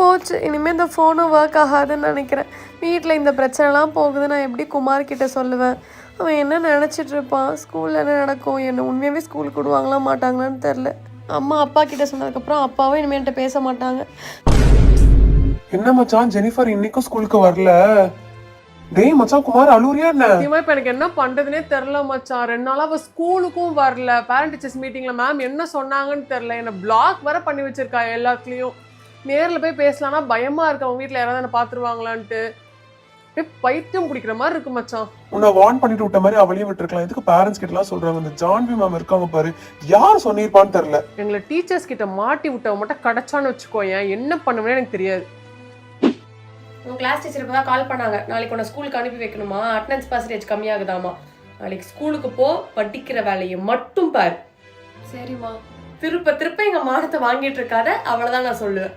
போச்சு. இனிமேல் இந்த ஃபோனும் ஒர்க் ஆகாதுன்னு நினைக்கிறேன். வீட்டில் இந்த பிரச்சனைலாம் போகுது, நான் எப்படி குமார்கிட்ட சொல்லுவேன்? அவன் என்ன நினச்சிட்டு இருப்பான்? ஸ்கூலில் என்ன நடக்கும்? என்ன உண்மையாகவே ஸ்கூலுக்கு விடுவாங்களா மாட்டாங்களான்னு தெரில. அம்மா அப்பா கிட்ட சொன்னதுக்கப்புறம் அப்பாவும் இனிமேல் என்கிட்ட பேச மாட்டாங்க. என்ன மச்சான், ஜெனிஃபர் இன்னைக்கும் ஸ்கூலுக்கு வரல? டேய் மச்சான், குமார் அழுறியா என்ன? இப்போ எனக்கு என்ன பண்றதுனே தெரியல மச்சான். 2 நாளா அவ ஸ்கூலுக்கும் வரல. பேரண்ட் டீச்சர்ஸ் மீட்டிங்ல மேம் என்ன சொன்னாங்கன்னு தெரியல. என்ன பிளாக் வர பண்ணி வச்சிருக்கா எல்லாத்துலயும். நேர்ல போய் பேசலாம்னா பயமா இருக்கு, அவங்க வீட்டுல யாராவது என்ன பாத்துருவாங்களான்ட்டு. பைத்தியம் பிடிக்கிற மாதிரி இருக்கு மச்சான். உன்னை வார்ன் பண்ணிட்டு விட்ட மாதிரி அவளையும் விட்டுருக்கலாம். எதுக்கு பேரண்ட்ஸ் கிட்ட எல்லாம் சொல்றாங்க? இந்த ஜான்வி மேம் இருக்காங்க பாரு, யார் சொன்னிருப்பான்னு தெரியல. எங்களை டீச்சர்ஸ் கிட்ட மாட்டி விட்டவங்க மட்டும் கிடைச்சான்னு வச்சுக்கோயேன், என்ன பண்ணுவேன்னு எனக்கு தெரியாது. உங்கள் கிளாஸ் டீச்சர் இப்போ தான் கால் பண்ணாங்க. நாளைக்கு உன்னை ஸ்கூலுக்கு அனுப்பி வைக்கணுமா, அட்டெண்டன்ஸ் பர்சன்டேஜ் கம்மியாகுதாமா. நாளைக்கு ஸ்கூலுக்கு போ, படிக்கிற வேலையை மட்டும் பாரு. சரிம்மா. திருப்ப திருப்ப எங்கள் மானத்தை வாங்கிட்டு இருக்காத, அவ்வளோதான் நான் சொல்லுவேன்.